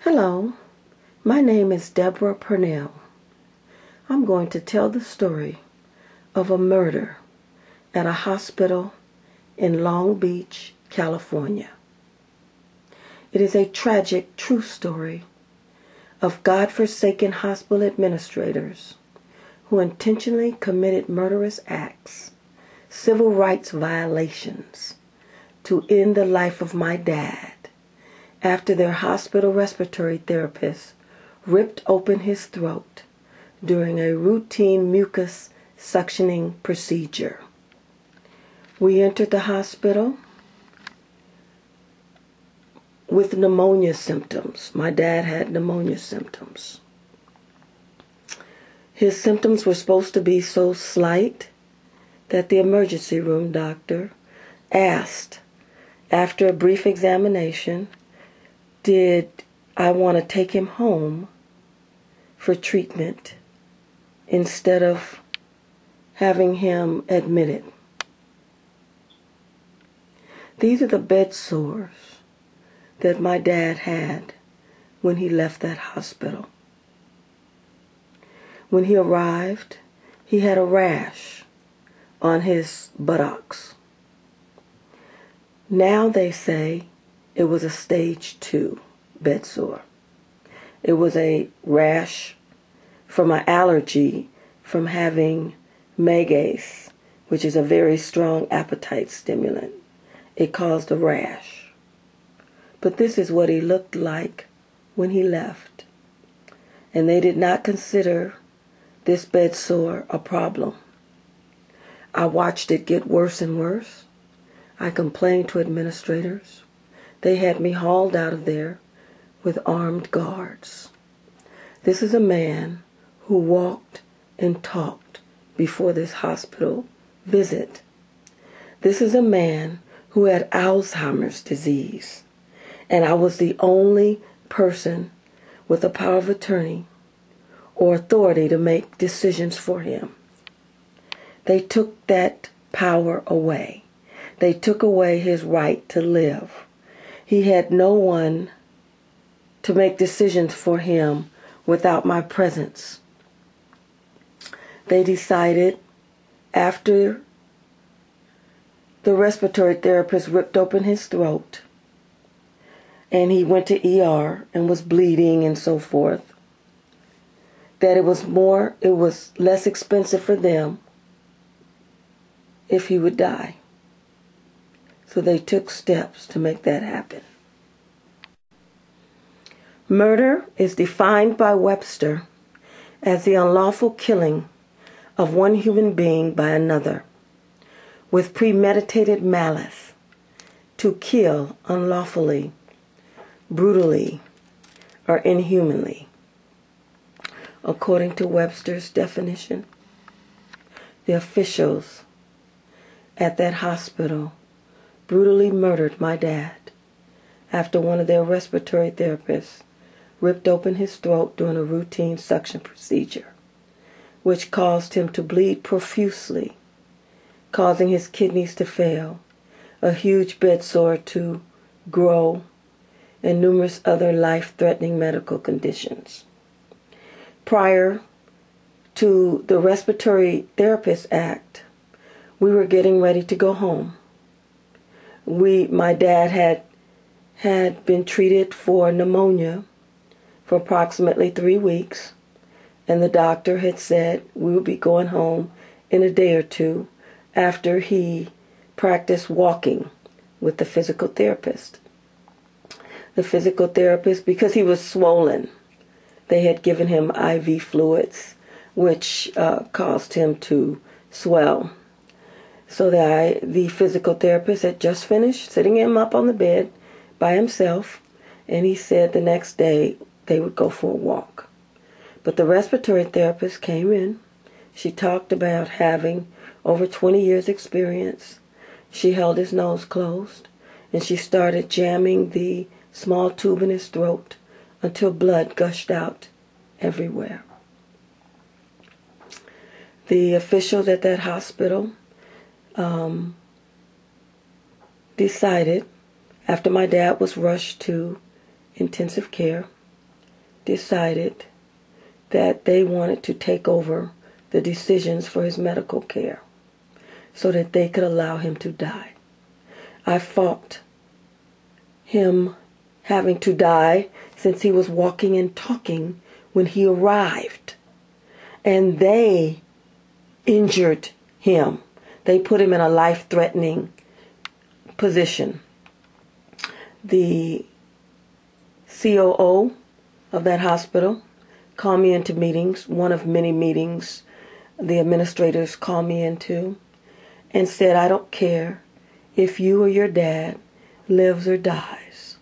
Hello, my name is Deborah Purnell. I'm going to tell the story of a murder at a hospital in Long Beach, California. It is a tragic, true story of God-forsaken hospital administrators who intentionally committed murderous acts, civil rights violations, to end the life of my dad after their hospital respiratory therapist ripped open his throat during a routine mucus suctioning procedure. We entered the hospital with pneumonia symptoms. My dad had pneumonia symptoms. His symptoms were supposed to be so slight that the emergency room doctor asked, after a brief examination, did I want to take him home for treatment instead of having him admitted. These are the bed sores that my dad had when he left that hospital. When he arrived, he had a rash on his buttocks. Now they say it was a stage 2 bed sore. It was a rash from an allergy from having Megace, which is a very strong appetite stimulant. It caused a rash. But this is what he looked like when he left. And they did not consider this bed sore a problem. I watched it get worse and worse. I complained to administrators. They had me hauled out of there with armed guards. This is a man who walked and talked before this hospital visit. This is a man who had Alzheimer's disease, and I was the only person with a power of attorney or authority to make decisions for him. They took that power away. They took away his right to live. He had no one to make decisions for him without my presence. They decided, after the respiratory therapist ripped open his throat and he went to ER and was bleeding and so forth, that it was less expensive for them if he would die. So they took steps to make that happen. Murder is defined by Webster as the unlawful killing of one human being by another with premeditated malice to kill unlawfully, brutally, or inhumanly. According to Webster's definition, the officials at that hospital brutally murdered my dad after one of their respiratory therapists ripped open his throat during a routine suction procedure, which caused him to bleed profusely, causing his kidneys to fail, a huge bed sore to grow, and numerous other life-threatening medical conditions. Prior to the Respiratory Therapist Act, we were getting ready to go home. My dad had been treated for pneumonia for approximately 3 weeks, and the doctor had said we would be going home in a day or two after he practiced walking with the physical therapist. The physical therapist, because he was swollen, they had given him IV fluids, which caused him to swell. So the physical therapist had just finished sitting him up on the bed by himself, and he said the next day they would go for a walk. But the respiratory therapist came in. She talked about having over 20 years experience. She held his nose closed, and she started jamming the small tube in his throat until blood gushed out everywhere. The officials at that hospital decided, after my dad was rushed to intensive care, decided that they wanted to take over the decisions for his medical care so that they could allow him to die. I fought him having to die since he was walking and talking when he arrived. And they injured him. They put him in a life-threatening position. The COO of that hospital called me into meetings, one of many meetings the administrators called me into, and said, I don't care if you or your dad lives or dies.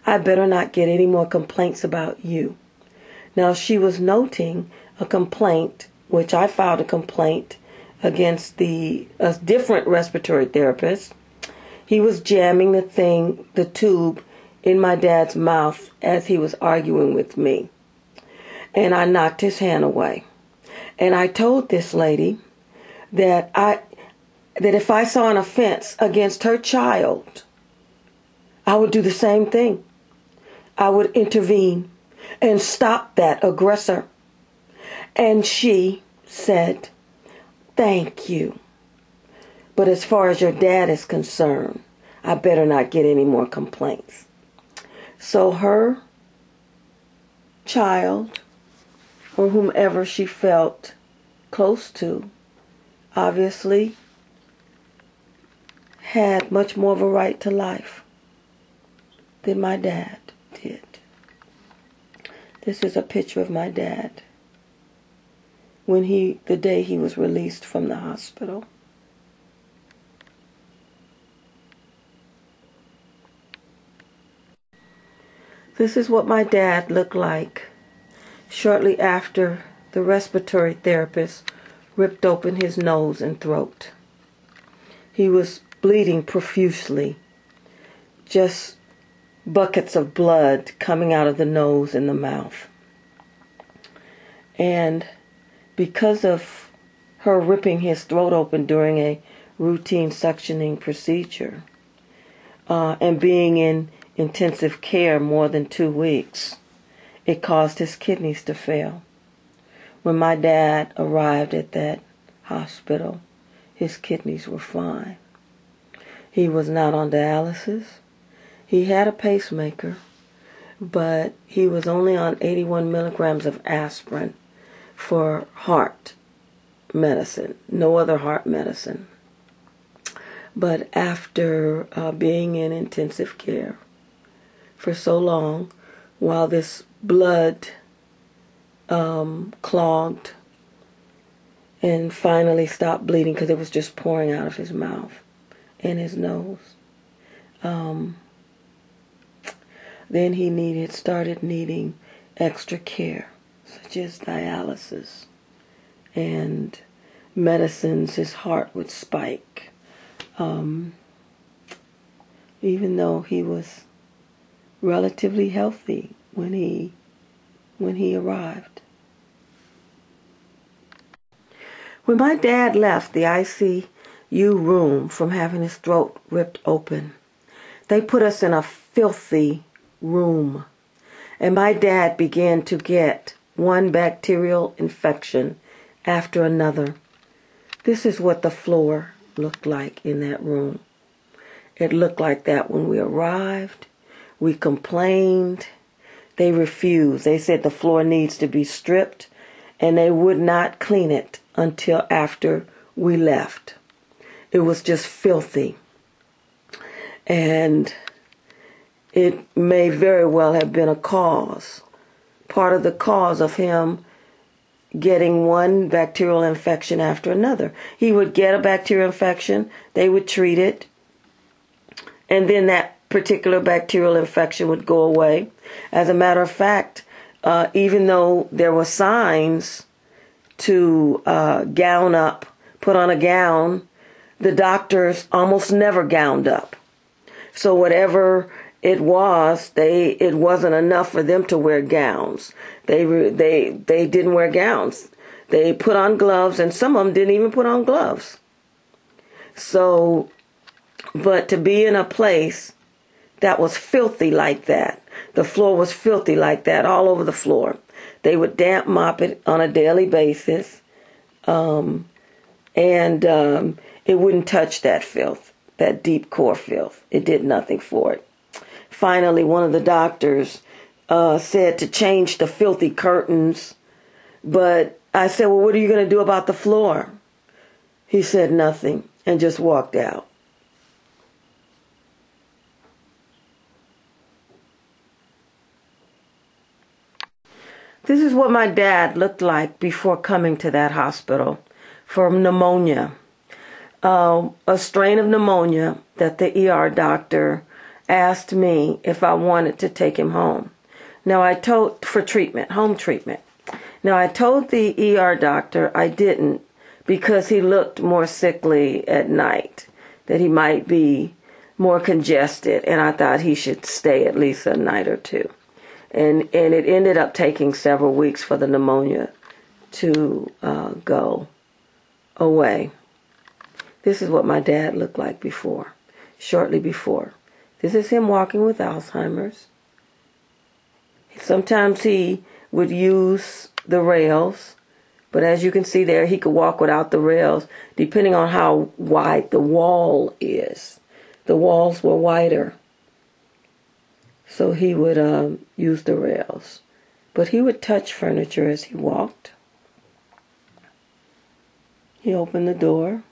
I better not get any more complaints about you. Now, she was noting a complaint, which I filed a complaint against a different respiratory therapist. He was jamming the tube in my dad's mouth as he was arguing with me. And I knocked his hand away. And I told this lady that if I saw an offense against her child, I would do the same thing. I would intervene and stop that aggressor. And she said, thank you. But as far as your dad is concerned, I better not get any more complaints. So her child, or whomever she felt close to, obviously had much more of a right to life than my dad did. This is a picture of my dad the day he was released from the hospital. This is what my dad looked like shortly after the respiratory therapist ripped open his nose and throat. He was bleeding profusely, just buckets of blood coming out of the nose and the mouth. And because of her ripping his throat open during a routine suctioning procedure, and being in intensive care more than 2 weeks, it caused his kidneys to fail. When my dad arrived at that hospital, his kidneys were fine. He was not on dialysis. He had a pacemaker, but he was only on 81 milligrams of aspirin for heart medicine, no other heart medicine. But after being in intensive care for so long, while this blood clogged and finally stopped bleeding because it was just pouring out of his mouth and his nose, then he started needing extra care, such as dialysis and medicines. His heart would spike, even though he was relatively healthy when he arrived. When my dad left the ICU room from having his throat ripped open, they put us in a filthy room, and my dad began to get one bacterial infection after another. This is what the floor looked like in that room. It looked like that when we arrived. We complained. They refused. They said the floor needs to be stripped, and they would not clean it until after we left. It was just filthy. And it may very well have been part of the cause of him getting one bacterial infection after another. He would get a bacterial infection, they would treat it, and then that particular bacterial infection would go away. As a matter of fact, even though there were signs to gown up, put on a gown, the doctors almost never gowned up. So whatever it was, it wasn't enough for them to wear gowns. They didn't wear gowns. They put on gloves, and some of them didn't even put on gloves. So, but to be in a place that was filthy like that. The floor was filthy like that all over the floor. They would damp mop it on a daily basis, and it wouldn't touch that filth, that deep core filth. It did nothing for it. Finally, one of the doctors said to change the filthy curtains, but I said, well, what are you going to do about the floor? He said nothing and just walked out. This is what my dad looked like before coming to that hospital for pneumonia. A strain of pneumonia that the ER doctor asked me if I wanted to take him home. Now I told, for treatment, home treatment. Now I told the ER doctor I didn't because he looked more sickly at night, that he might be more congested, and I thought he should stay at least a night or two. And it ended up taking several weeks for the pneumonia to go away. This is what my dad looked like before, shortly before. This is him walking with Alzheimer's. Sometimes he would use the rails, but as you can see there, he could walk without the rails, depending on how wide the wall is. The walls were wider, so he would use the rails. But he would touch furniture as he walked. He opened the door.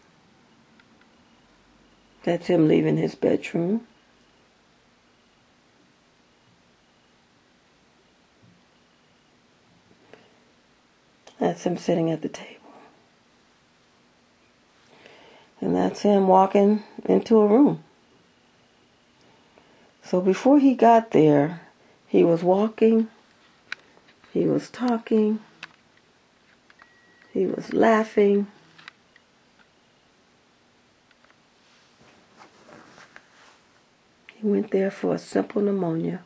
That's him leaving his bedroom. That's him sitting at the table. And that's him walking into a room. So before he got there, he was walking, he was talking, he was laughing. He went there for a simple pneumonia.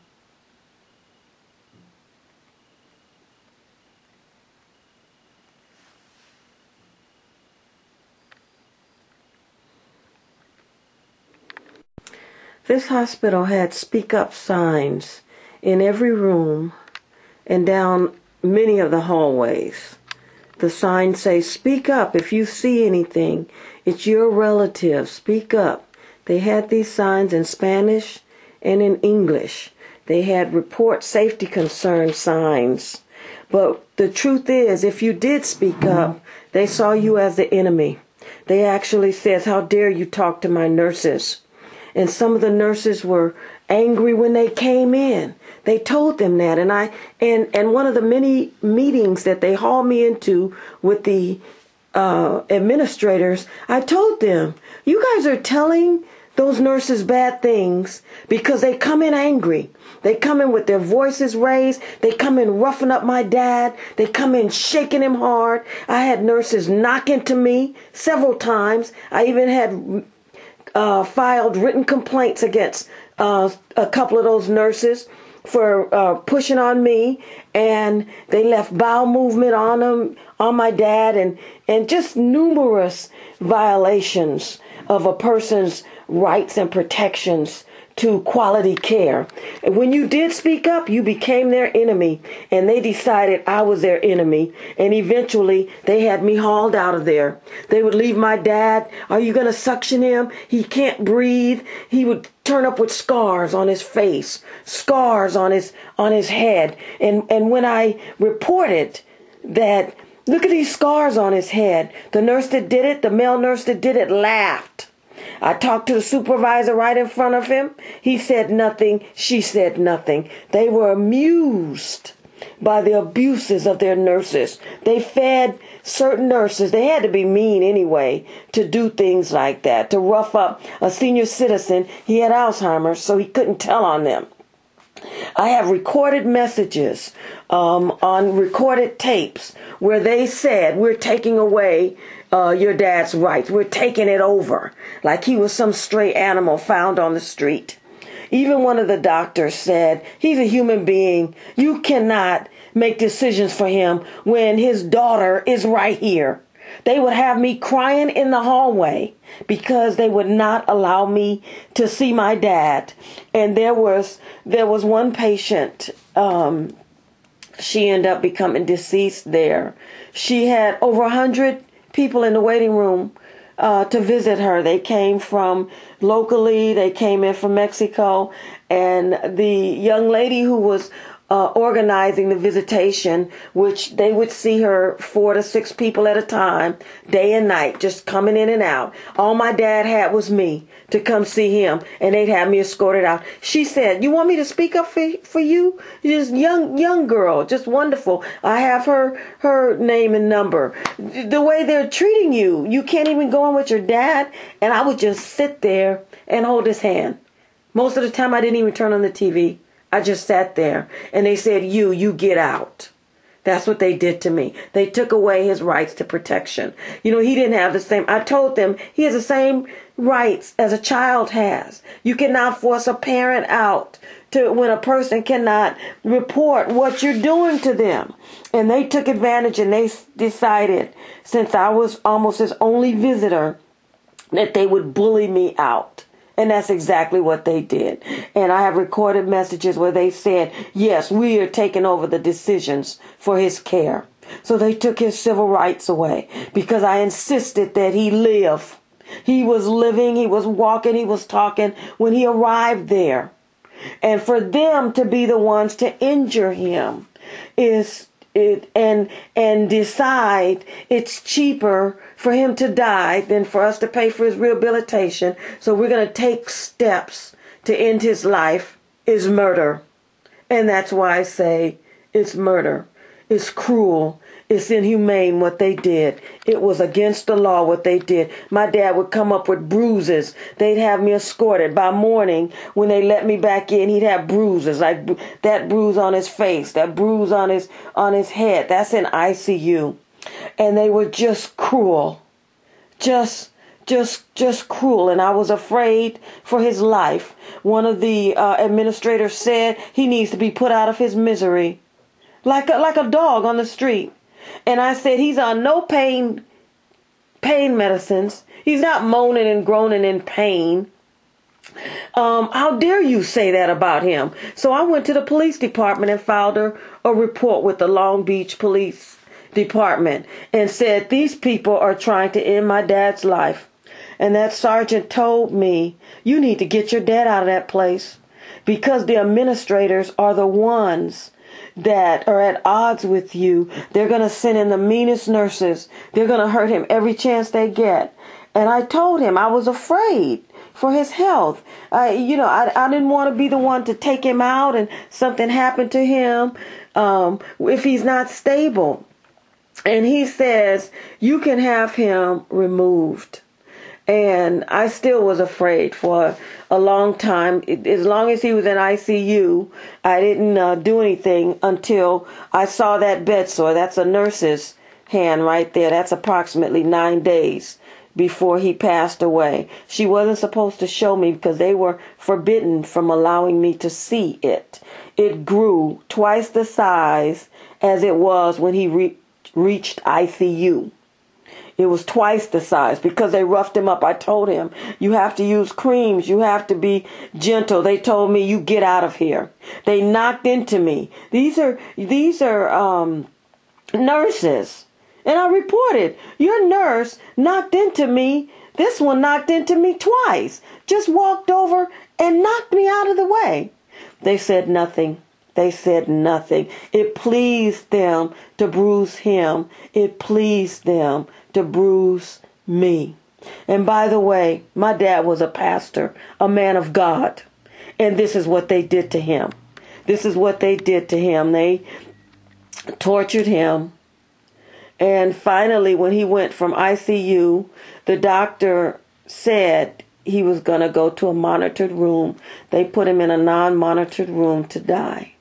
This hospital had speak up signs in every room and down many of the hallways. The signs say, speak up if you see anything. It's your relative. Speak up. They had these signs in Spanish and in English. They had report safety concern signs. But the truth is, if you did speak up, they saw you as the enemy. They actually said, how dare you talk to my nurses? And some of the nurses were angry when they came in. They told them that. And one of the many meetings that they hauled me into with the administrators, I told them, you guys are telling those nurses bad things because they come in angry. They come in with their voices raised. They come in roughing up my dad. They come in shaking him hard. I had nurses knock into me several times. I even had filed written complaints against a couple of those nurses for pushing on me, and they left bowel movement on them, on my dad, and just numerous violations of a person's rights and protections to quality care. And when you did speak up, you became their enemy, and they decided I was their enemy, and eventually they had me hauled out of there. They would leave my dad. Are you going to suction him? He can't breathe. He would turn up with scars on his face, scars on his head. And when I reported that, look at these scars on his head, the nurse that did it, the male nurse that did it, laughed. I talked to the supervisor right in front of him. He said nothing. She said nothing. They were amused by the abuses of their nurses. They fed certain nurses. They had to be mean anyway to do things like that, to rough up a senior citizen. He had Alzheimer's, so he couldn't tell on them. I have recorded messages on recorded tapes where they said, we're taking away your dad's rights. We're taking it over, like he was some stray animal found on the street. Even one of the doctors said, he's a human being. You cannot make decisions for him when his daughter is right here. They would have me crying in the hallway because they would not allow me to see my dad. And there was one patient, she ended up becoming deceased there. She had over 100 people in the waiting room to visit her. They came from locally, they came in from Mexico, and the young lady who was organizing the visitation, which they would see her 4 to 6 people at a time, day and night, just coming in and out. All my dad had was me to come see him, and they'd have me escorted out. She said, "You want me to speak up for you? Just young girl, just wonderful. I have her name and number. The way they're treating you, you can't even go in with your dad." And I would just sit there and hold his hand. Most of the time, I didn't even turn on the TV. I just sat there, and they said, you get out. That's what they did to me. They took away his rights to protection. He didn't have the same. I told them he has the same rights as a child has. You cannot force a parent out when a person cannot report what you're doing to them. And they took advantage, and they decided, since I was almost his only visitor, that they would bully me out. And that's exactly what they did. And I have recorded messages where they said, yes, we are taking over the decisions for his care. So they took his civil rights away because I insisted that he live. He was living, he was walking, he was talking when he arrived there. And for them to be the ones to injure him and decide it's cheaper for him to die than for us to pay for his rehabilitation, so we're going to take steps to end his life, is murder. And that's why I say it's murder. It's cruel. It's inhumane what they did. It was against the law what they did. My dad would come up with bruises. They'd have me escorted. By morning, when they let me back in, he'd have bruises, like that bruise on his face, that bruise on his head. That's in ICU. And they were just cruel. Just cruel. And I was afraid for his life. One of the administrators said he needs to be put out of his misery. Like a dog on the street. And I said, he's on no pain medicines. He's not moaning and groaning in pain. How dare you say that about him? So I went to the police department and filed a report with the Long Beach Police Department and said, these people are trying to end my dad's life. And that sergeant told me, you need to get your dad out of that place because the administrators are the ones that are at odds with you. They're going to send in the meanest nurses. They're going to hurt him every chance they get. And I told him I was afraid for his health. I didn't want to be the one to take him out and something happened to him if he's not stable. And he says, you can have him removed. And I still was afraid for a long time. As long as he was in ICU, I didn't do anything until I saw that bed sore. That's a nurse's hand right there. That's approximately 9 days before he passed away. She wasn't supposed to show me because they were forbidden from allowing me to see it. It grew twice the size as it was when he reached ICU. It was twice the size because they roughed him up. I told him, you have to use creams. You have to be gentle. They told me, you get out of here. They knocked into me. These are nurses. And I reported, your nurse knocked into me. This one knocked into me twice. Just walked over and knocked me out of the way. They said nothing. They said nothing. It pleased them to bruise him. It pleased them to bruise me. And by the way, my dad was a pastor, a man of God. And this is what they did to him. This is what they did to him. They tortured him. And finally, when he went from ICU, the doctor said he was going to go to a monitored room. They put him in a non-monitored room to die.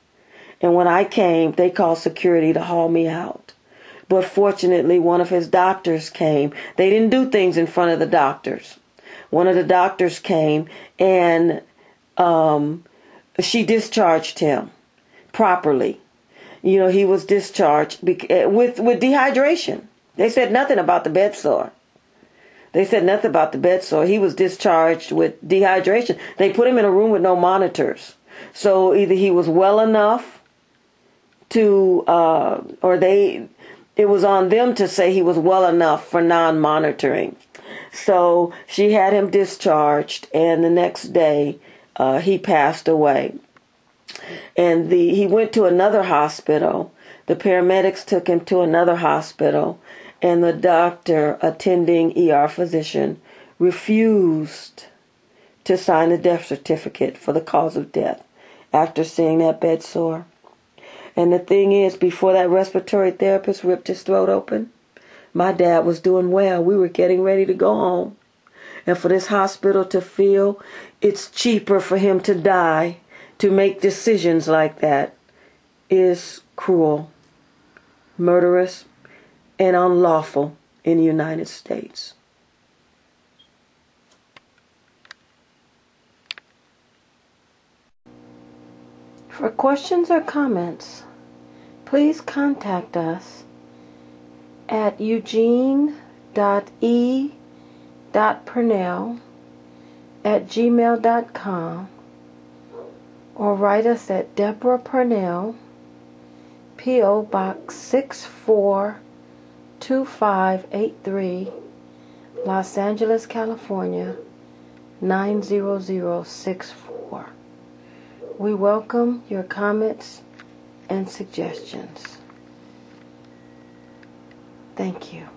And when I came, they called security to haul me out. But fortunately, one of his doctors came. They didn't do things in front of the doctors. One of the doctors came and she discharged him properly. He was discharged with dehydration. They said nothing about the bed sore. They said nothing about the bed sore. He was discharged with dehydration. They put him in a room with no monitors. So either he was well enough to, it was on them to say he was well enough for non-monitoring. So she had him discharged, and the next day he passed away. And he went to another hospital. The paramedics took him to another hospital, and the doctor, attending ER physician, refused to sign the death certificate for the cause of death after seeing that bed sore. And the thing is, before that respiratory therapist ripped his throat open, my dad was doing well. We were getting ready to go home. And for this hospital to feel it's cheaper for him to die, to make decisions like that, is cruel, murderous, and unlawful in the United States. For questions or comments, please contact us at eugene.e.purnell@gmail.com or write us at Deborah Purnell, P.O. Box 642583, Los Angeles, California 90064. We welcome your comments and suggestions. Thank you.